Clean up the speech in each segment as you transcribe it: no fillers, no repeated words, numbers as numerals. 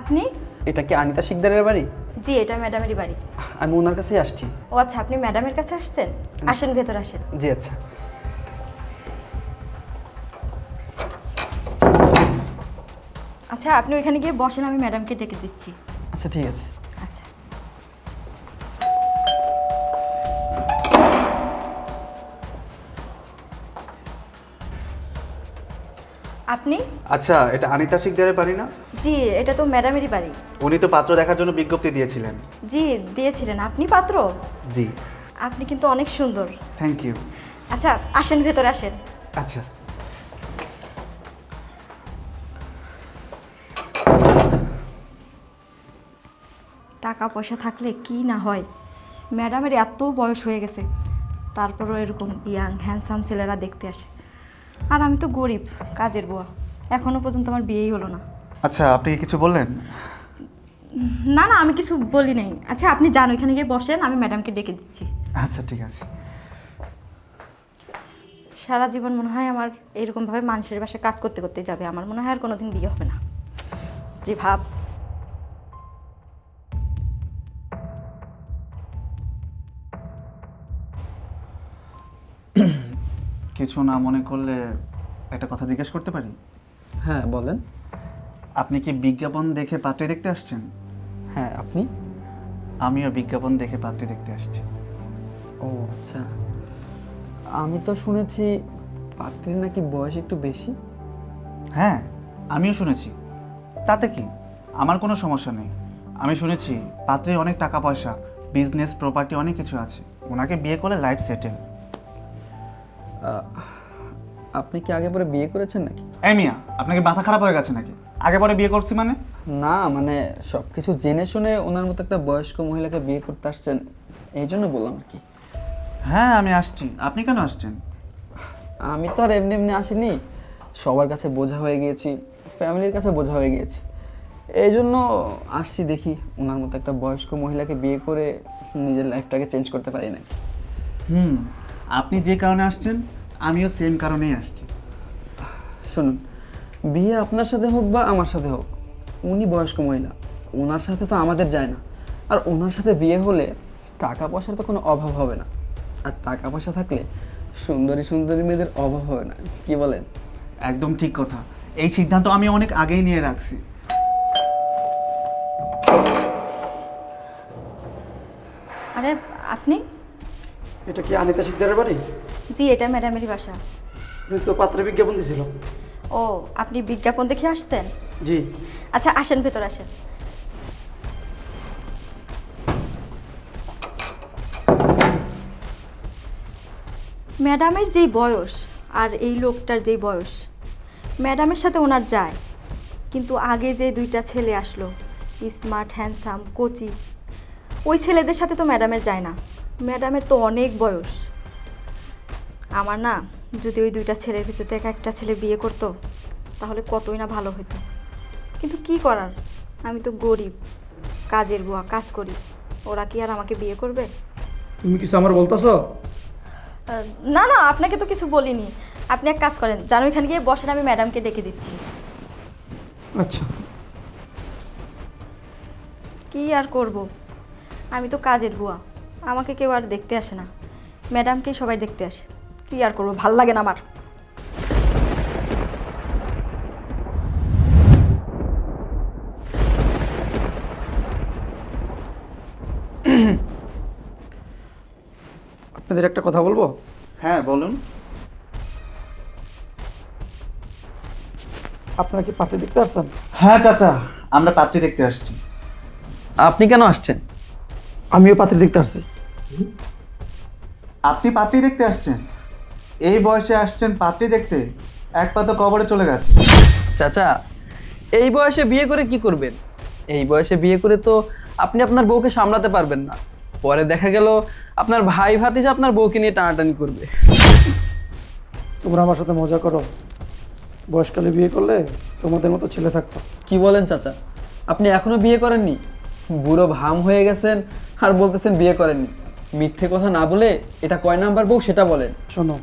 আপনি? এটা কি আনিতা শিকদারের বাড়ি? জি, এটা ম্যাডামেরই বাড়ি। আমি ওনার কাছেই আসছি। ও আচ্ছা, আপনি ম্যাডামের কাছে আসছেন? আসেন, ভেতর আসেন। জি আচ্ছা। আচ্ছা, আপনি ওইখানে গিয়ে বসেন, আমি ম্যাডামকে ডেকে দিচ্ছি। আচ্ছা ঠিক আছে। আচ্ছা। আপনি? আচ্ছা, এটা আনিতা শিকদারের বাড়ি না? জি, এটা তো ম্যাডামেরই বাড়ি। উনি তো পাত্র দেখার জন্য বিজ্ঞপ্তি দিয়েছিলেন। জি, দিয়েছিলেন। আপনি পাত্র? জি। আপনি কিন্তু অনেক সুন্দর। Thank you. আচ্ছা, আসেন, ভেতরে আসেন। আচ্ছা। টাকা পয়সা থাকলে কি না হয়। ম্যাডামের এত বয়স হয়ে গেছে, তারপরও এরকম ইয়াং হ্যান্ডসাম ছেলেরা দেখতে আসে। আর আমি তো গরিব, কাজের বুয়া, এখনো পর্যন্ত আমার বিয়েই হলো না। আচ্ছা, আপনি কি কিছু বললেন? না না, আমি কিছু বলি নাই। আচ্ছা, আপনি যান, ওইখানে গিয়ে বসেন, আমি ম্যাডামকে ডেকে দিচ্ছি। আচ্ছা ঠিক আছে। সারা জীবন মনে হয় আমার এরকমভাবে মানুষের বাসায় কাজ করতে করতে যাবে। আমার মনে হয় আর কোনোদিন বিয়ে হবে না। যে ভাব। কিছু না মনে করলে একটা কথা জিজ্ঞেস করতে পারি? হ্যাঁ বলেন। আপনি কি বিজ্ঞাপন দেখে পাত্রী দেখতে আসছেন? হ্যাঁ, আপনি? আমিও বিজ্ঞাপন দেখে পাত্রী দেখতে আসছি। ও আচ্ছা। আমি তো শুনেছি পাত্রীর নাকি বয়স একটু বেশি। হ্যাঁ, আমিও শুনেছি। তাতে কি, আমার কোনো সমস্যা নেই। আমি শুনেছি পাত্রীর অনেক টাকা পয়সা, বিজনেস, প্রপার্টি অনেক কিছু আছে। ওনাকে বিয়ে করলে লাইফ সেটেল। আপনি কি আগে পরে বিয়ে করেছেন নাকি? এই মিয়া, আপনাকে মাথা খারাপ হয়ে গেছে নাকি? আগে পরে বিয়ে করছি মানে? না মানে সব কিছু জেনে শুনে ওনার মতো একটা বয়স্ক মহিলাকে বিয়ে করতে আসছেন, এই জন্য বললাম আর কি। হ্যাঁ, আমি আসছি। আপনি কেন আসছেন? আমি তো আর এমনি এমনি আসিনি, সবার কাছে বোঝা হয়ে গিয়েছি, ফ্যামিলির কাছে বোঝা হয়ে গিয়েছি, এই জন্য আসছি দেখি ওনার মতো একটা বয়স্ক মহিলাকে বিয়ে করে নিজের লাইফটাকে চেঞ্জ করতে পারি না। আপনি যে কারণে আসছেন আমিও সেম কারণেই আসছি। শুনুন, বিয়ে আপনার সাথে হোক বা আমার সাথে হোক, উনি বয়স্ক মহিলা, ওনার সাথে তো আমাদের যায় না। আর ওনার সাথে বিয়ে হলে টাকা পয়সার তো কোনো অভাব হবে না, আর টাকা পয়সা থাকলে সুন্দরী সুন্দরী মেয়েদের অভাব হবে না, কি বলেন? একদম ঠিক কথা। এই সিদ্ধান্ত আমি অনেক আগেই নিয়ে রাখছি। আরে আপনি? এটা কি আনিতা শিকদারের বাড়ি? জি, এটা ম্যাডামেরই বাসা। উনি তো পাত্রে বিজ্ঞাপন দিছিল। ও, আপনি বিজ্ঞাপন দেখে আসতেন? জি। আচ্ছা, আসেন, ভেতর আসেন। ম্যাডামের যেই বয়স আর এই লোকটার যেই বয়স, ম্যাডামের সাথে ওনার যায়। কিন্তু আগে যে দুইটা ছেলে আসলো, স্মার্ট, হ্যান্ডসাম, কোচি, ওই ছেলেদের সাথে তো ম্যাডামের যায় না। ম্যাডামের তো অনেক বয়স। আমার না, যদি ওই দুইটা ছেলের ভিতর থেকে একটা ছেলে বিয়ে করতো তাহলে কতই না ভালো হতো। কিন্তু কি করার, আমি তো গরিব, কাজের বুয়া, কাজ করি। ওরা কি আর আমাকে বিয়ে করবে? তুমি কিছু আমার বলতেছো? না না, আপনাকে তো কিছু বলিনি। আপনি এক কাজ করেন, জানো, এখানে গিয়ে বসেন, আমি ম্যাডামকে ডেকে দিচ্ছি। আচ্ছা। কি আর করব, আমি তো কাজের বুয়া, আমাকে কেউ আর দেখতে আসে না, ম্যাডামকেই সবাই দেখতে আসে। কি আর করব, ভাল লাগে না আমার। আপনাদের একটা কথা বলবো? হ্যাঁ বলুন। আপনারা কি পাত্রে দেখতে আসছেন? হ্যাঁ চাচা, আমরা পাত্রী দেখতে আসছি। আপনি কেন আসছেন? আমিও পাত্রে দেখতে আসছি। আপনি পাত্রী দেখতে আসছেন? এই বয়সে আসছেন পাত্রী দেখতে? এক পা তো কবরে চলে গেছে। চাচা, এই বয়সে বিয়ে করে কি করবেন? এই বয়সে বিয়ে করে তো আপনি আপনার বউকে সামলাতে পারবেন না। পরে দেখা গেল আপনার ভাই ভাতিজা আপনার বউকে নিয়ে টানাটানি করবে। তোমরা আমার সাথে মজা করো। বয়সকালে বিয়ে করলে তোমাদের মতো ছেলে থাকতো। কি বলেন চাচা, আপনি এখনো বিয়ে করেননি? বুড়ো ভাম হয়ে গেছেন আর বলতেছেন বিয়ে করেননি। মিথ্যে কথা না বলে এটা কয় নাম্বার বউ সেটা বলেন। শোনো,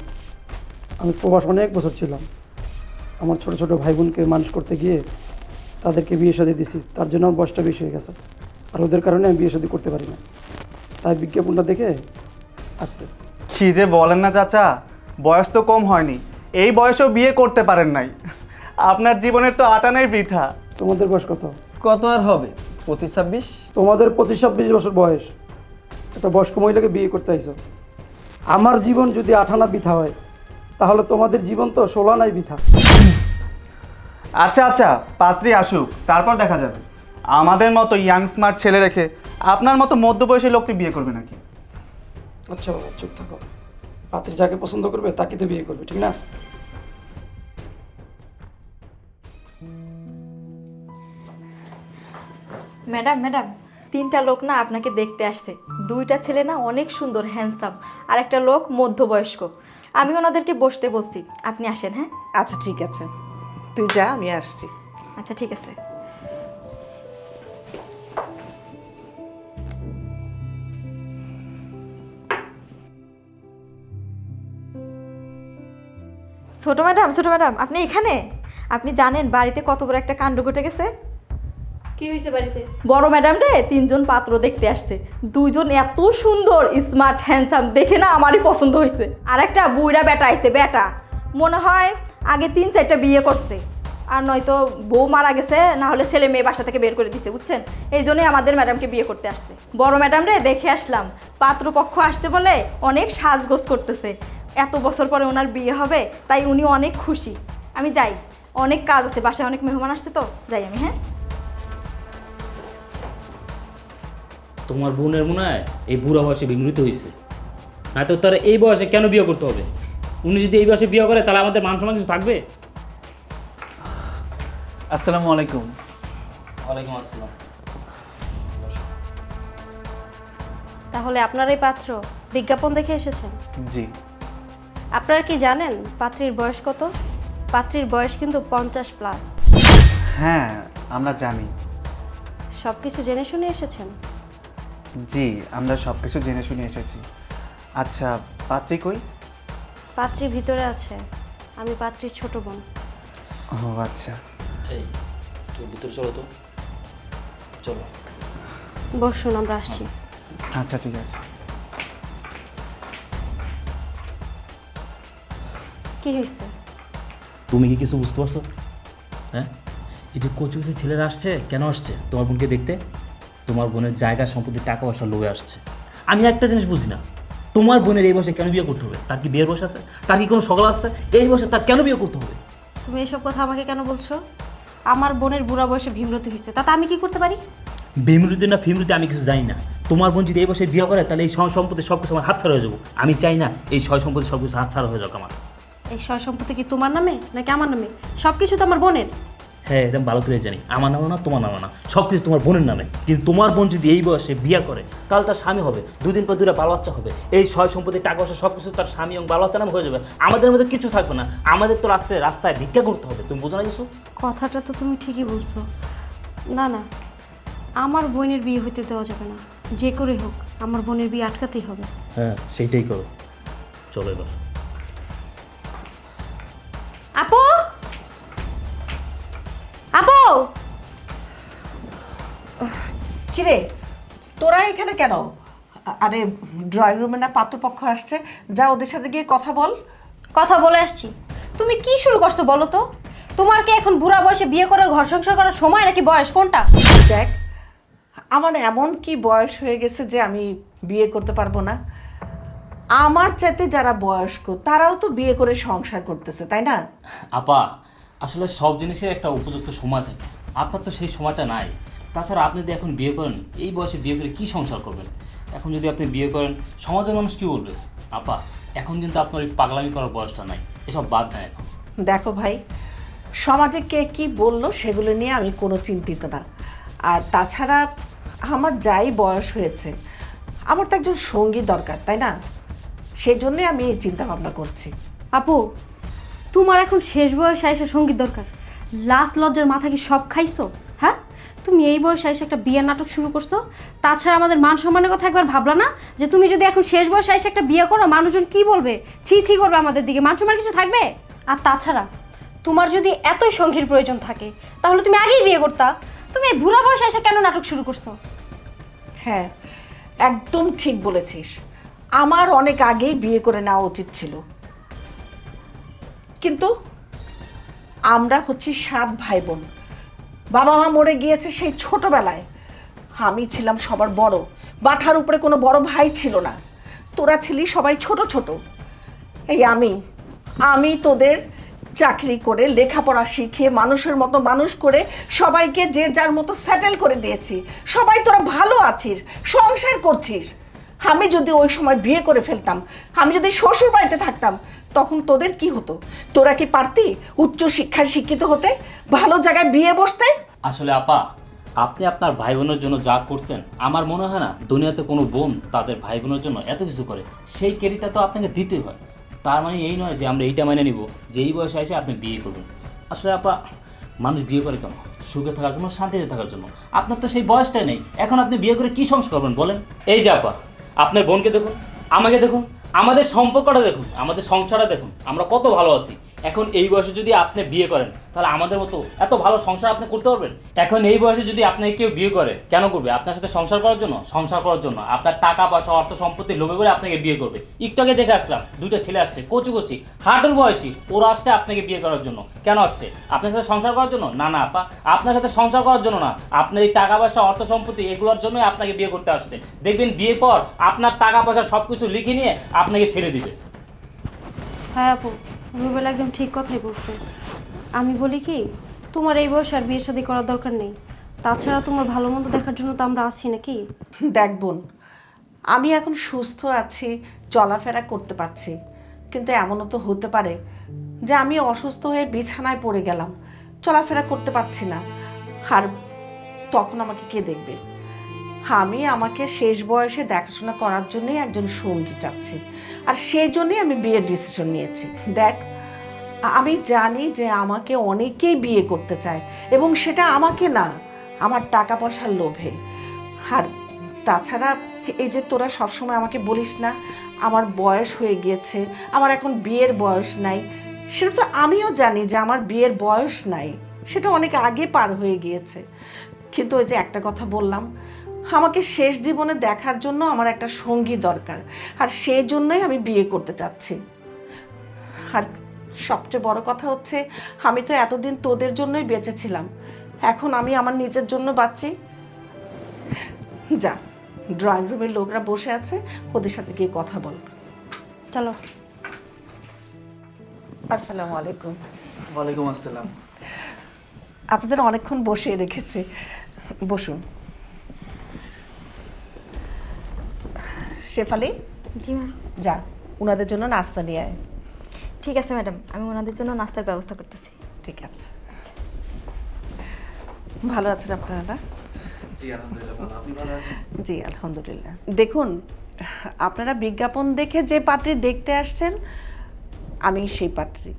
আমি প্রবাস অনেক বছর ছিলাম। আমার ছোট ছোট ভাই বোনকে মানুষ করতে গিয়ে তাদেরকে বিয়ে শাদী দিছি, তার জন্য আমার বয়সটা বেশি হয়ে গেছে। আর ওদের কারণে আমি বিয়ে শাদী করতে পারি না, তাই বিজ্ঞাপনটা দেখে আসছে। কি যে বলেন না চাচা, বয়স তো কম হয়নি, এই বয়সেও বিয়ে করতে পারেন নাই। আপনার জীবনের তো আটানাই বৃথা। তোমাদের বয়স কত? কত আর হবে, 25-26। তোমাদের 25-26 বছর বয়স, একটা বয়স্ক মহিলাকে বিয়ে করতে আইছো। আমার জীবন যদি 18 বৃথা হয়, তাহলে তোমাদের জীবন তো 16 বৃথা। আচ্ছা আচ্ছা, পাত্রী আসুক, তারপর দেখা যাবে। আমাদের মতো ইয়াং স্মার্ট ছেলে রেখে আপনার মতো মধ্যবয়সী লোককে বিয়ে করবে নাকি? আচ্ছা বাবা, চুপ থাকো। পাত্রী যাকে পছন্দ করবে তাকে তো বিয়ে করবে, ঠিক না? ম্যাডাম ম্যাডাম, 3টা লোক না আপনাকে দেখতে আসছে। 2টা ছেলে না অনেক সুন্দর, হ্যান্ডসাম, আর একটা লোক মধ্যবয়স্ক। আমি ওনাদেরকে বসতে বলছি, আপনি আসেন। হ্যাঁ আচ্ছা ঠিক আছে, তুই যা, আমি আসছি। আচ্ছা ঠিক আছে। ছোট ম্যাডাম, আপনি এখানে? আপনি জানেন বাড়িতে কত বড় একটা কাণ্ড ঘটে গেছে? কি হয়েছে বাড়িতে? বড় ম্যাডাম রে 3জন পাত্র দেখতে আসছে। 2জন এত সুন্দর, স্মার্ট, হ্যান্ডসাম, দেখে না আমারই পছন্দ হয়েছে। আর একটা বুইড়া বেটা আইছে, বেটা মনে হয় আগে 3-4টা বিয়ে করছে, আর নয়তো বউ মারা গেছে, না হলে ছেলে মেয়ে বাসা থেকে বের করে দিচ্ছে, বুঝছেন? এই জন্যই আমাদের ম্যাডামকে বিয়ে করতে আসছে। বড় ম্যাডাম রে দেখে আসলাম, পাত্রপক্ষ আসছে বলে অনেক সাজগোজ করতেছে। এত বছর পরে ওনার বিয়ে হবে, তাই উনি অনেক খুশি। আমি যাই, অনেক কাজ আছে, বাসায় অনেক মেহমান আসছে, তো যাই আমি। হ্যাঁ তোমার বোনের মনে হয় এই বুড়া বয়সে বিমৃত হয়েছে, না তো তারা এই বয়সে কেন বিয়ে করতে হবে? উনি যদি এই বয়সে বিয়ে করে তাহলে আমাদের মান সম্মান কিছু থাকবে? আসসালামু আলাইকুম। ওয়ালাইকুম আসসালাম। তাহলে আপনারাই পাত্র, বিজ্ঞাপন দেখে এসেছেন? জি। আপনারা কি জানেন পাত্রীর বয়স কত? পাত্রীর বয়স কিন্তু 50+। হ্যাঁ, আমরা জানি। সব কিছু জেনে শুনে এসেছেন? জি, আমরা সব কিছু জেনে শুনে এসেছি। আচ্ছা, পাত্রী কই? পাত্রী ভিতরে আছে, আমি পাত্রীর ছোট বোন। ও আচ্ছা। এই তুই ভিতরে চলো তো, চলো। বসুন, আমরা আসছি। আচ্ছা ঠিক আছে। কি হয়েছে? তুমি কি কিছু বুঝতে পারছো? হ্যাঁ, এই যে কচি কচি ছেলেরা আসছে, কেন আসছে তোমার বোনকে দেখতে? তোমার বোনের জায়গা সম্পত্তি টাকা পয়সা লোভে আসছে। আমি একটা জিনিস বুঝি না, তোমার বোনের এই বয়সে কেন বিয়ে করতে হবে? তার কি বিয়ের বয়স আছে? তার কি কোনো সকল আছে? এই বয়সে তার কেন বিয়ে করতে হবে? তুমি এসব কথা আমাকে কেন বলছো? আমার বোনের বুড়া বয়সে ভীমরতি হয়েছে, তাতে আমি কি করতে পারি? বেমরুদি না ফিমরুদি আমি কিছু জানি না। তোমার বোন যদি এই বয়সে বিয়ে করে তাহলে এই সম্পত্তি সব কিছু আমার হাত ছাড়া হয়ে যাবো। আমি চাই না এই সম্পত্তি সব কিছু হাত ছাড়া হয়ে যাক আমার। এই সয় সম্পত্তি কি তোমার নামে নাকি আমার নামে? সব কিছু তো আমার বোনের। হ্যাঁ, একদম ভালো করে জানি, আমার নামে না, তোমার নামে না, সব কিছু তোমার বোনের নামে। কিন্তু তোমার বোন যদি এই বয়সে বিয়ে করে তাহলে তার স্বামী হবে, 2 দিন পর 2টা বাল বাচ্চা হবে। এই সম্পত্তি টাকা পয়সা সব কিছু তার স্বামী এবং বাল বাচ্চা নামে হয়ে যাবে। আমাদের মধ্যে কিছু থাকবে না, আমাদের তো রাস্তায় ভিক্ষা করতে হবে। তুমি বোঝো না কিছু? কথাটা তো তুমি ঠিকই বলছো। না না, আমার বোনের বিয়ে হইতে দেওয়া যাবে না। যে করে হোক আমার বোনের বিয়ে আটকাতেই হবে। হ্যাঁ, সেইটাই করো। চলো এবার। আপু, আপু, কিরে, তোরা এখানে কেন? আরে ড্রয়িং রুমে না পাত্রপক্ষ আসছে, যা ওদের সাথে গিয়ে কথা বল। কথা বলে আসছি। তুমি কি শুরু করছো বলো তো? তোমার কি এখন বুড়া বয়সে বিয়ে করে ঘর সংসার করার সময় নাকি বয়স, কোনটা? দেখ, আমার এমন কি বয়স হয়ে গেছে যে আমি বিয়ে করতে পারবো না? আমার চাইতে যারা বয়স্ক তারাও তো বিয়ে করে সংসার করতেছে, তাই না? আপা, আসলে সব জিনিসের একটা উপযুক্ত সময় থাকে, আপনার তো সেই সময়টা নাই। তাছাড়া আপনি যদি এখন বিয়ে করেন, এই বয়সে বিয়ে করে কি সংসার করবেন? এখন যদি আপনি বিয়ে করেন, সমাজের মানুষ কী বলবে? আপা, এখন কিন্তু আপনার ওই পাগলামি করার বয়সটা নাই, এসব বাদ নাই এখন। দেখো ভাই, সমাজে কে কি বললো সেগুলো নিয়ে আমি কোনো চিন্তিত না। আর তাছাড়া আমার যাই বয়স হয়েছে, আমার তো একজন সঙ্গী দরকার, তাই না? সেই জন্যে আমি এই চিন্তা ভাবনা করছি। আপু, তোমার এখন শেষ বয়সে এসে সঙ্গীত দরকার? লাশ লজ্জার মাথা কি সব খাইছো? হ্যাঁ, তুমি এই বয়সে এসে একটা বিয়ের নাটক শুরু করছো। তাছাড়া আমাদের মান সম্মানের কথা একবার ভাবলা না? যে তুমি যদি এখন শেষ বয়সে এসে একটা বিয়ে করো, মানুষজন কি বলবে? ছি ছি করবে আমাদের দিকে, মান সম্মান কিছু থাকবে? আর তাছাড়া তোমার যদি এতই সঙ্গীর প্রয়োজন থাকে তাহলে তুমি আগেই বিয়ে করতা। তুমি এই বুড়া বয়সে এসে কেন নাটক শুরু করছো? হ্যাঁ, একদম ঠিক বলেছিস। আমার অনেক আগেই বিয়ে করে নেওয়া উচিত ছিল, কিন্তু আমরা হচ্ছি 7 ভাই বোন। বাবা মা মরে গিয়েছে সেই ছোটবেলায়। আমি ছিলাম সবার বড়, বাঠার উপরে কোনো বড় ভাই ছিল না। তোরা ছিলি সবাই ছোট ছোট। এই আমি তোদের চাকরি করে লেখাপড়া শিখিয়ে মানুষের মতো মানুষ করে সবাইকে যে যার মতো সেটেল করে দিয়েছি। সবাই তোরা ভালো আছিস, সংসার করছিস। আমি যদি ওই সময় বিয়ে করে ফেলতাম, আমি যদি শ্বশুর বাড়িতে থাকতাম, তখন তোদের কি হতো? তোরা কি পারতি উচ্চ শিক্ষায় শিক্ষিত হতে, ভালো জায়গায় বিয়ে বসতে? আসলে আপা, আপনি আপনার ভাই বোনের জন্য যা করছেন, আমার মনে হয় না দুনিয়াতে কোনো বোন তাদের ভাই বোনের জন্য এত কিছু করে। সেই ক্রেডিটটা তো আপনাকে দিতে হয়। তার মানে এই নয় যে আমরা এইটা মেনে নিব যে এই বয়সে এসে আপনি বিয়ে করবেন। আসলে আপা, মানুষ বিয়ে করে কেন? সুখে থাকার জন্য, শান্তিতে থাকার জন্য। আপনার তো সেই বয়সটাই নেই। এখন আপনি বিয়ে করে কি সংসার করবেন বলেন? এই যে আপা, আপনার বোনকে দেখুন, আমাকে দেখুন, আমাদের সম্পর্কটা দেখুন, আমাদের সংসারটা দেখুন, আমরা কত ভালো আছি। এখন এই বয়সে যদি আপনি বিয়ে করেন, তাহলে আমাদের মতো এত ভালো সংসার আপনি করতে পারবেন? এখন এই বয়সে যদি আপনাকে কেউ বিয়ে করে, কেন করবে? আপনার সাথে সংসার করার জন্য? সংসার করার জন্য। আপনার টাকা পয়সা, অর্থ সম্পত্তি লোভে করে আপনাকে বিয়ে করবে। একটু আগে দেখে আসলাম, 2টা ছেলে আসছে, কচি কচি হাঁটুর বয়সী। ওরা আসছে আপনাকে বিয়ে করার জন্য। কেন আসছে? আপনার সাথে সংসার করার জন্য? না না আপা, আপনার সাথে সংসার করার জন্য না। আপনার এই টাকা পয়সা, অর্থ সম্পত্তি এগুলোর জন্যই আপনাকে বিয়ে করতে আসছে। দেখবেন বিয়ের পর আপনার টাকা পয়সা সব কিছু লিখে নিয়ে আপনাকে ছেড়ে দিবে। হ্যাঁ আপু, রুবেল একদম ঠিক কথাই বলছে। আমি বলি কি, তোমার এই বয়স আর বিয়ের শাদী করার দরকার নেই। তাছাড়া তোমার ভালো মন্দ দেখার জন্য তো আমরা আছি নাকি? দেখ বোন, আমি এখন সুস্থ আছি, চলাফেরা করতে পারছি, কিন্তু এমনও তো হতে পারে যে আমি অসুস্থ হয়ে বিছানায় পড়ে গেলাম, চলাফেরা করতে পারছি না। আর তখন আমাকে কে দেখবে? আমি আমাকে শেষ বয়সে দেখাশোনা করার জন্যই একজন সঙ্গী চাচ্ছি, আর সেই জন্যই আমি বিয়ের ডিসিশন নিয়েছি। দেখ, আমি জানি যে আমাকে অনেকেই বিয়ে করতে চায়, এবং সেটা আমাকে না, আমার টাকা পয়সার লোভে। আর তাছাড়া এই যে তোরা সবসময় আমাকে বলিস না আমার বয়স হয়ে গিয়েছে, আমার এখন বিয়ের বয়স নাই, সেটা তো আমিও জানি যে আমার বিয়ের বয়স নাই, সেটা অনেক আগে পার হয়ে গিয়েছে। কিন্তু ওই যে একটা কথা বললাম, আমাকে শেষ জীবনে দেখার জন্য আমার একটা সঙ্গী দরকার, আর সেই জন্যই আমি বিয়ে করতে চাচ্ছি। আর সবচেয়ে বড় কথা হচ্ছে, আমি তো এতদিন তোদের জন্যই বেঁচেছিলাম, এখন আমি আমার নিজের জন্য বাঁচি। যা, ড্রয়িং রুমের লোকরা বসে আছে, ওদের সাথে গিয়ে কথা বল। চলো। আসসালামু আলাইকুম। ওয়ালাইকুম আসসালাম। আপনাদের অনেকক্ষণ বসে রেখেছি, বসুন। শেফালি, জি ম্যাম। যা ওনাদের জন্য নাস্তা নিয়ে আয়। ঠিক আছে ম্যাডাম, আমি ওনাদের জন্য নাস্তার ব্যবস্থা করতেছি। ঠিক আছে। ভালো আছেন আপনারা? জি আলহামদুলিল্লাহ ভালো। আপনি ভালো আছেন? জি আলহামদুলিল্লাহ। দেখুন, আপনারা বিজ্ঞাপন দেখে যে পাত্রী দেখতে আসছেন, আমি সেই পাত্রী।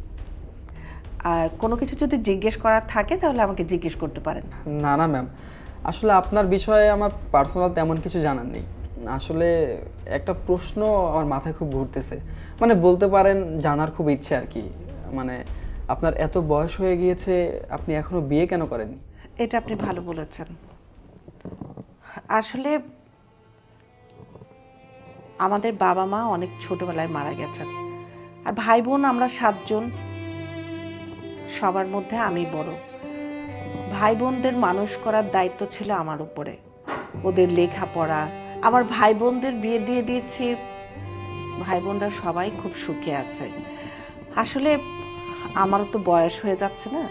আর কোনো কিছু যদি জিজ্ঞেস করার থাকে তাহলে আমাকে জিজ্ঞেস করতে পারেন। না না ম্যাম, আসলে আপনার বিষয়ে আমার পার্সোনাল তেমন কিছু জানার নেই। আসলে একটা প্রশ্ন আমার মাথায় খুব ঘুরতেছে, মানে বলতে পারেন জানার খুব ইচ্ছে আর কি। মানে আপনার এত বয়স হয়ে গিয়েছে, আপনি এখনো বিয়ে কেন করেননি? এটা আপনি ভালো বলেছেন। আসলে আমাদের বাবা মা অনেক ছোটবেলায় মারা গেছেন, আর ভাই বোন আমরা 7 জন, সবার মধ্যে আমি বড়। ভাই বোনদের মানুষ করার দায়িত্ব ছিল আমার উপরে, ওদের লেখাপড়া। আমার ভাই বোনদের বিয়ে দিয়ে দিয়েছি, ভাই বোনরা সবাই খুব সুখে আছে। আসলে আমারও তো বয়স হয়ে যাচ্ছে না,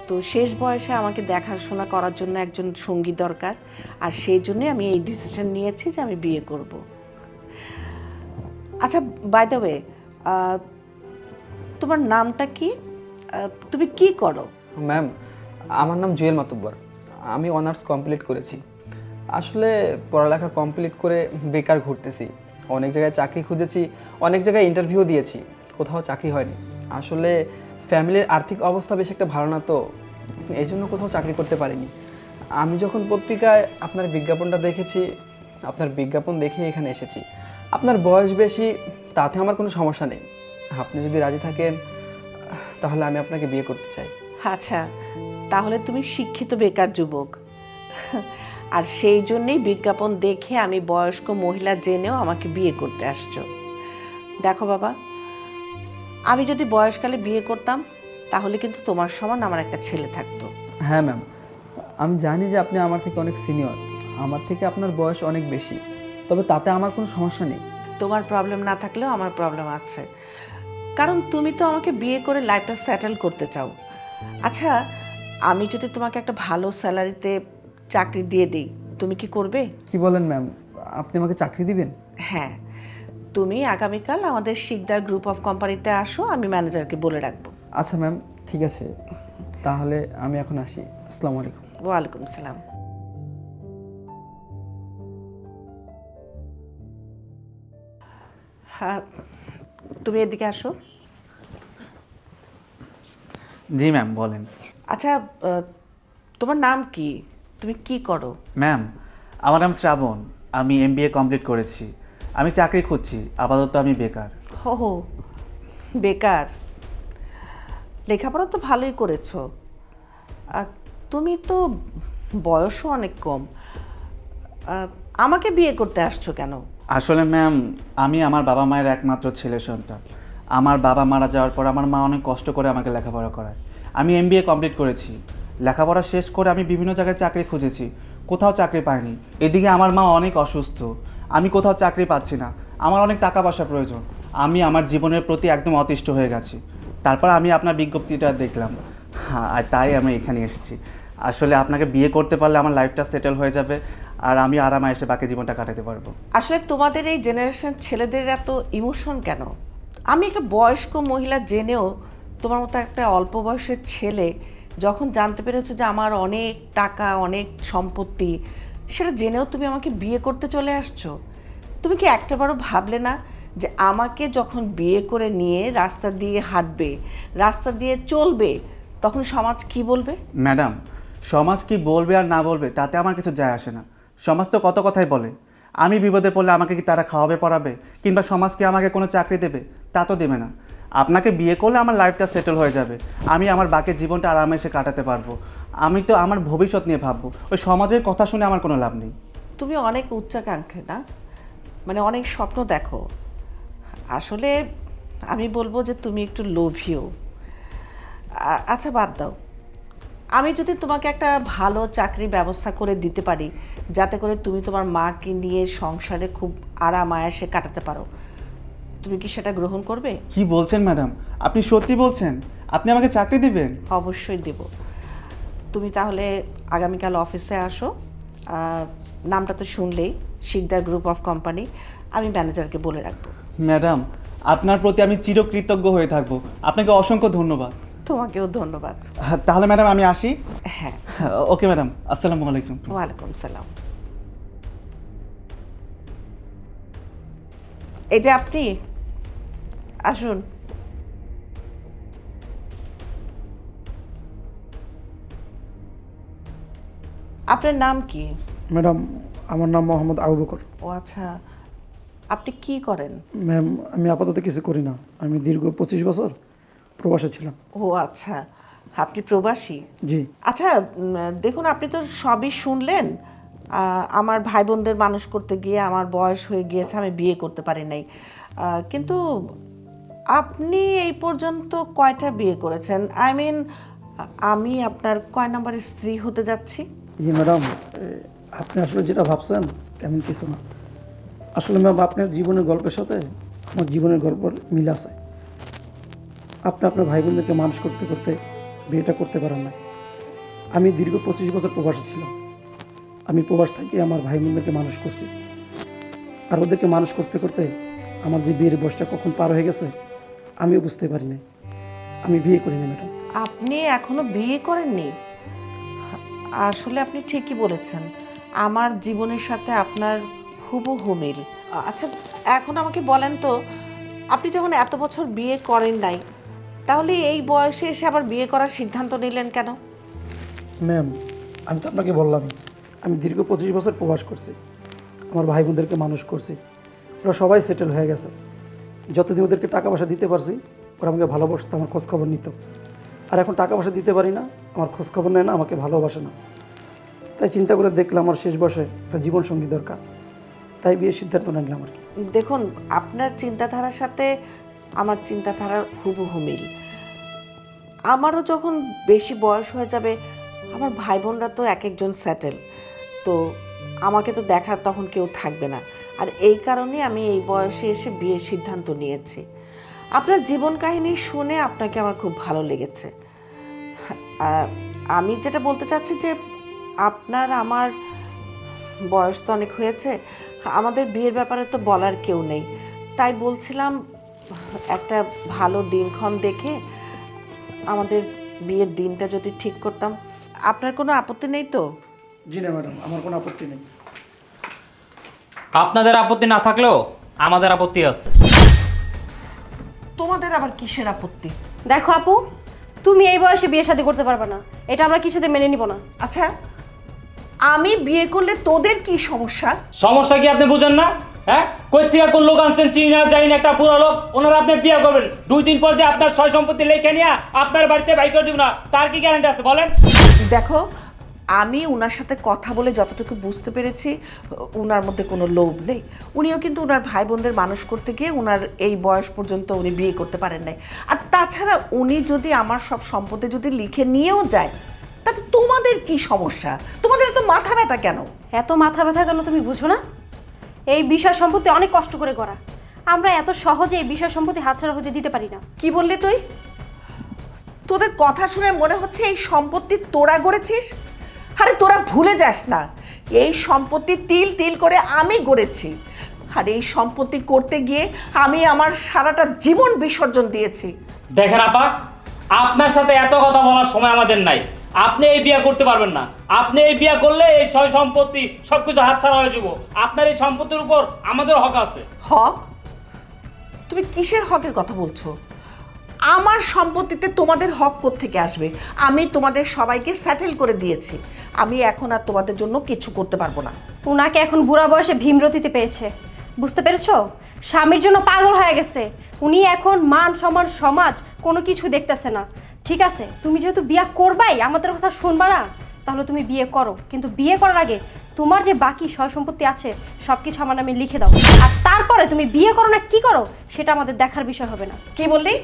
তো শেষ বয়সে আমাকে দেখাশোনা করার জন্য একজন সঙ্গী দরকার, আর সেই জন্যই আমি এই ডিসিশন নিয়েছি যে আমি বিয়ে করব। আচ্ছা, বাই দ্য ওয়ে, তোমার নামটা কি? তুমি কি করো? ম্যাম, আমার নাম জুয়েল মাতুব্বর। আমি অনার্স কমপ্লিট করেছি। আসলে পড়ালেখা কমপ্লিট করে বেকার ঘুরতেছি। অনেক জায়গায় চাকরি খুঁজেছি, অনেক জায়গায় ইন্টারভিউ দিয়েছি, কোথাও চাকরি হয়নি। আসলে ফ্যামিলির আর্থিক অবস্থা বেশ একটা ভালো না, তো এই জন্য কোথাও চাকরি করতে পারিনি। আমি যখন পত্রিকায় আপনার বিজ্ঞাপনটা দেখেছি, আপনার বিজ্ঞাপন দেখে এখানে এসেছি। আপনার বয়স বেশি, তাতে আমার কোনো সমস্যা নেই। আপনি যদি রাজি থাকেন তাহলে আমি আপনাকে বিয়ে করতে চাই। আচ্ছা, তাহলে তুমি শিক্ষিত বেকার যুবক, আর সেই জন্যেই বিজ্ঞাপন দেখে আমি বয়স্ক মহিলা জেনেও আমাকে বিয়ে করতে আসছো। দেখো বাবা, আমি যদি বয়সকালে বিয়ে করতাম তাহলে কিন্তু তোমার সমান আমার একটা ছেলে থাকতো। হ্যাঁ ম্যাম, আমি জানি যে আপনি আমার থেকে অনেক সিনিয়র, আমার থেকে আপনার বয়স অনেক বেশি, তবে তাতে আমার কোনো সমস্যা নেই। তোমার প্রবলেম না থাকলেও আমার প্রবলেম আছে, কারণ তুমি তো আমাকে বিয়ে করে লাইফটা সেটেল করতে চাও। আচ্ছা, আমি যদি তোমাকে একটা ভালো স্যালারিতে চাকরি দিয়ে দিই, তুমি কি করবে? কি বলেন ম্যাম, আপনি আমাকে চাকরি দিবেন? হ্যাঁ, তুমি আগামীকাল আমাদের শিকদার গ্রুপ অফ কোম্পানিতে আসো, আমি ম্যানেজারকে বলে রাখবো। আচ্ছা ম্যাম, ঠিক আছে, তাহলে আমি এখন আসি। আসসালামু আলাইকুম। ওয়ালাইকুম সালাম। হ্যাঁ, তুমি এদিকে আসো। জি ম্যাম, বলেন। আচ্ছা, তোমার নাম কি? তুমি কি করো? ম্যাম, আমার নাম শ্রাবণ, আমি MBA কমপ্লিট করেছি। আমি চাকরি খুঁজছি, আপাতত আমি বেকার। হো, বেকার। লেখাপড়া তো ভালোই করেছো, আর তুমি তো বয়সও অনেক কম। আমাকে বিয়ে করতে আসছো কেন? আসলে ম্যাম, আমি আমার বাবা মায়ের একমাত্র ছেলে সন্তান। আমার বাবা মারা যাওয়ার পর আমার মা অনেক কষ্ট করে আমাকে লেখাপড়া করায়। আমি MBA কমপ্লিট করেছি, লেখাপড়া শেষ করে আমি বিভিন্ন জায়গায় চাকরি খুঁজেছি, কোথাও চাকরি পাইনি। এদিকে আমার মা অনেক অসুস্থ, আমি কোথাও চাকরি পাচ্ছি না, আমার অনেক টাকা পয়সা প্রয়োজন। আমি আমার জীবনের প্রতি একদম অতিষ্ঠ হয়ে গেছি। তারপর আমি আপনার বিজ্ঞপ্তিটা দেখলাম, হ্যাঁ, আর তাই আমি এখানে এসেছি। আসলে আপনাকে বিয়ে করতে পারলে আমার লাইফটা সেটেল হয়ে যাবে, আর আমি আরামে এসে বাকি জীবনটা কাটাতে পারবো। আসলে তোমাদের এই জেনারেশন ছেলেদের এত ইমোশন কেন? আমি একটা বয়স্ক মহিলা জেনেও তোমার মতো একটা অল্প বয়সের ছেলে যখন জানতে পেরেছো যে আমার অনেক টাকা, অনেক সম্পত্তি, সেটা জেনেও তুমি আমাকে বিয়ে করতে চলে আসছো। তুমি কি একটাবারও ভাবলে না যে আমাকে যখন বিয়ে করে নিয়ে রাস্তা দিয়ে হাঁটবে, রাস্তা দিয়ে চলবে, তখন সমাজ কি বলবে? ম্যাডাম, সমাজ কি বলবে আর না বলবে তাতে আমার কিছু যায় আসে না। সমাজ তো কত কথাই বলে। আমি বিপদে পড়লে আমাকে কি তারা খাওয়াবে পড়াবে, কিংবা সমাজ কি আমাকে কোনো চাকরি দেবে? তা তো দেবে না। আপনাকে বিয়ে করলে আমার লাইফটা সেটেল হয়ে যাবে, আমি আমার বাকি জীবনটা আরামে এসে কাটাতে পারবো। আমি তো আমার ভবিষ্যৎ নিয়ে ভাববো, ওই সমাজের কথা শুনে আমার কোনো লাভ নেই। তুমি অনেক উচ্চাকাঙ্ক্ষী না, মানে অনেক স্বপ্ন দেখো। আসলে আমি বলবো যে তুমি একটু লোভীও। আচ্ছা, বাদ দাও। আমি যদি তোমাকে একটা ভালো চাকরির ব্যবস্থা করে দিতে পারি, যাতে করে তুমি তোমার মাকে নিয়ে সংসারে খুব আরাম আয়েসে কাটাতে পারো, তুমি কি সেটা গ্রহণ করবে? কি বলছেন ম্যাডাম, আপনি সত্যি বলছেন? আপনি আমাকে চাকরি দিবেন? অবশ্যই দেব। তুমি তাহলে আগামীকাল অফিসে আসো। নামটা তো শুনলেই, শিকদার গ্রুপ অফ কোম্পানি। আমি ম্যানেজারকে বলে রাখবো। ম্যাডাম, আপনার প্রতি আমি চিরকৃতজ্ঞ হয়ে থাকবো। আপনাকে অসংখ্য ধন্যবাদ। তোমাকেও ধন্যবাদ। তাহলে ম্যাডাম আমি আসি। হ্যাঁ, ওকে ম্যাডাম, আসসালামু আলাইকুম। ওয়ালাইকুম সালাম। এই যে আপনি, আসুন। আপনার নাম কি? ম্যাডাম, আমার নাম মোহাম্মদ আবু বকর। ও আচ্ছা, আপনি কি করেন? ম্যাম, আমি আপাতত কিছু করি না, আমি দীর্ঘ 25 বছর প্রবাসে ছিলাম। ও আচ্ছা, আপনি প্রবাসী। জি। আচ্ছা, দেখুন, আপনি তো সবই শুনলেন। আমার ভাই বোনদের মানুষ করতে গিয়ে আমার বয়স হয়ে গিয়েছে, আমি বিয়ে করতে পারি নাই। কিন্তু আপনি এই পর্যন্ত কয়টা বিয়ে করেছেন? আই মিন, আমি আপনার কয় নম্বরের স্ত্রী হতে যাচ্ছি? জি ম্যাডাম, আপনি আসলে যেটা ভাবছেন তেমন কিছু না। আসলে ম্যাম, আপনার জীবনের গল্পের সাথে আমার জীবনের গল্পের মিল আছে। আপনি আপনার ভাই বোনদেরকে মানুষ করতে করতে বিয়েটা করতে পারেন না। আমি দীর্ঘ 25 বছর প্রবাসে ছিলাম। আমি প্রবাস থেকে আমার ভাই বোনদেরকে মানুষ করছি, আর ওদেরকে মানুষ করতে করতে আমার যে বিয়ের বয়সটা কখন পার হয়ে গেছে আমিও বুঝতে পারি নাই। আমি বিয়ে করিনি ম্যাডাম। আপনি এখনো বিয়ে করেননি? আসলে আপনি ঠিকই বলেছেন, আমার জীবনের সাথে আপনার হুবহু মিল। আচ্ছা, এখন আমাকে বলেন তো, আপনি যখন এত বছর বিয়ে করেন নাই, তাহলে এই বয়সে এসে আবার বিয়ে করার সিদ্ধান্ত নিলেন কেন? ম্যাম, আমি তো আপনাকে বললাম, আমি দীর্ঘ 25 বছর প্রবাস করছি, আমার ভাই বোনদেরকে মানুষ করছি, ওরা সবাই সেটেল হয়ে গেছে। যতদিন ওদেরকে টাকা পয়সা দিতে পারছি ওরা আমাকে ভালোবাসতো, আমার খোঁজখবর নিত। আর এখন টাকা পয়সা দিতে পারি না, আমার খোঁজখবর নেয় না, আমাকে ভালোবাসে না। তাই চিন্তা করে দেখলাম আমার শেষ বয়সে একটা জীবনসঙ্গী দরকার, তাই বিয়ের সিদ্ধান্ত নিলাম আর কি। দেখুন, আপনার চিন্তাধারার সাথে আমার চিন্তাধারার হুবহু মিল। আমারও যখন বেশি বয়স হয়ে যাবে, আমার ভাই বোনরা তো এক একজন সেটেল, তো আমাকে তো দেখার তখন কেউ থাকবে না। আর এই কারণে আমি এই বয়সে এসে বিয়ের সিদ্ধান্ত নিয়েছি। আপনার জীবন কাহিনী শুনে আপনাকে আমার খুব ভালো লেগেছে। আমি যেটা বলতে চাচ্ছি যে আপনার আমার বয়স তো অনেক হয়েছে, আমাদের বিয়ের ব্যাপারে তো বলার কেউ নেই। তাই বলছিলাম একটা ভালো দিনক্ষণ দেখে আমাদের বিয়ের দিনটা যদি ঠিক করতাম। আপনার কোনো আপত্তি নেই তো? জি না ম্যাডাম, আমার কোনো আপত্তি নেই। আপনাদের আপত্তি না থাকলেও আমাদের আপত্তি আছে। তোমাদের আবার কিসের আপত্তি? দেখো আপু, তুমি এই বয়সে বিয়ে শাদী করতে পারবে না, এটা আমরা কিছুতে মেনে নিব না। আচ্ছা, আমি বিয়ে করলে তোদের কি সমস্যা? সমস্যা কি আপনি বুঝেন না? হ্যাঁ, কই থেকে কোন লোক আনছেন চিনি না জানি না, একটা পুরো লোক, ওনারা আপনি বিয়ে করবেন, 2 দিন পর যে আপনার সয় সম্পত্তি লেখে নিয়ে আপনার বাড়িতে বাই করে দিব না, তার কি গ্যারান্টি আছে বলেন? দেখো, আমি উনার সাথে কথা বলে যতটুকু বুঝতে পেরেছি, উনার মধ্যে কোনো লোভ নেই। উনিও কিন্তু উনার ভাই বোনদের মানুষ করতে গিয়ে উনার এই বয়স পর্যন্ত উনি বিয়ে করতে পারেন নাই। আর তাছাড়া উনি যদি আমার সব সম্পত্তি যদি লিখে নিয়েও যায়, তাতে তোমাদের কি সমস্যা? তোমাদের এত মাথা ব্যথা কেন? এত মাথা ব্যথা কেন তুমি বুঝো না? এই বিষয় সম্পত্তি অনেক কষ্ট করে করা, আমরা এত সহজে এই বিষয় সম্পত্তি হাতছাড়া হতে দিতে পারি না। কি বললি তুই? তোদের কথা শুনে মনে হচ্ছে এই সম্পত্তি তোরা গড়েছিস। আরে তোরা ভুলে যাস না, এই সম্পত্তি তিল তিল করে আমি গড়েছি। আর এই সম্পত্তি করতে গিয়ে আমি আমার সারাটা জীবন বিসর্জন দিয়েছি। দেখেন আপা, আপনার সাথে এত কথা বলার সময় আমাদের নাই। আপনি এই বিয়ে করতে পারবেন না। আপনি এই বিয়ে করলে এই সয় সম্পত্তি সবকিছু হাতছাড়া হয়ে যাব। আপনার এই সম্পত্তির উপর আমাদের হক আছে। হক? তুমি কিসের হকের কথা বলছো? আমার সম্পত্তিতে তোমাদের হক কোত্থেকে আসবে? আমি তোমাদের সবাইকে সেটেল করে দিয়েছি। আমি এখন আর তোমাদের জন্য কিছু করতে পারবো না। উনাকে এখন বুড়া বয়সে ভীমরতিতে পেয়েছে, বুঝতে পেরেছো? স্বামীর জন্য পাগল হয়ে গেছে। উনি এখন মান সম্মান সমাজ কোনো কিছু দেখতেছে না। ঠিক আছে, তুমি যেহেতু বিয়ে করবাই, আমাদের কথা শুনবা না, তাহলে তুমি বিয়ে করো। কিন্তু বিয়ে করার আগে তোমার যে বাকি সয় সম্পত্তি আছে সব কিছু আমার নামে লিখে দাও। আর তারপরে তুমি বিয়ে করো না কি করো সেটা আমাদের দেখার বিষয় হবে না। কি বললি?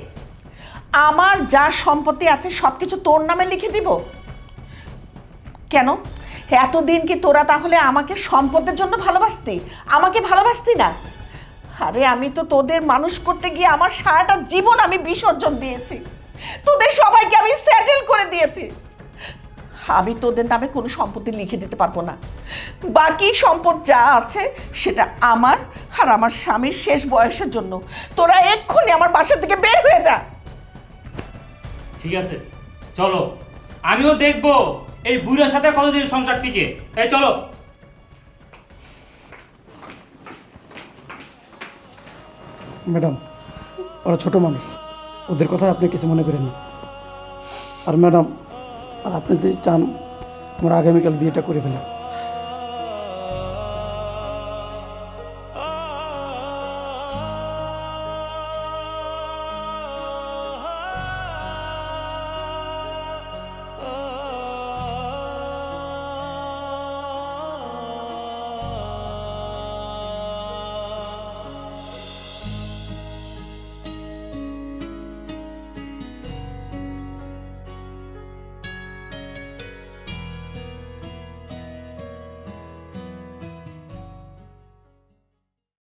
আমার যা সম্পত্তি আছে সব কিছু তোর নামে লিখে দিব? কেন? এতদিন কি তোরা তাহলে আমাকে সম্পদের জন্য ভালোবাসতি, আমাকে ভালোবাসতি না? আরে আমি তো তোদের মানুষ করতে গিয়ে আমার সারাটা জীবন আমি বিসর্জন দিয়েছি। তোদের সবাইকে আমি সেটেল করে দিয়েছি। আমি তোদের নামে কোনো সম্পত্তি লিখে দিতে পারবো না। বাকি সম্পদ যা আছে সেটা আমার আর আমার স্বামীর শেষ বয়সের জন্য। তোরা এক্ষুনি আমার বাসা থেকে বের হয়ে যা। ঠিক আছে, চলো, আমিও দেখবো এই বুড়ার সাথে কতদিন সংসার টিকে। এই চলো। ম্যাডাম, ওরা ছোট মানুষ, ওদের কথা আপনি কিছু মনে করেন না। আর ম্যাডাম, আর আপনি যদি চান আমরা আগামীকাল বিয়েটা করে ফেলাম।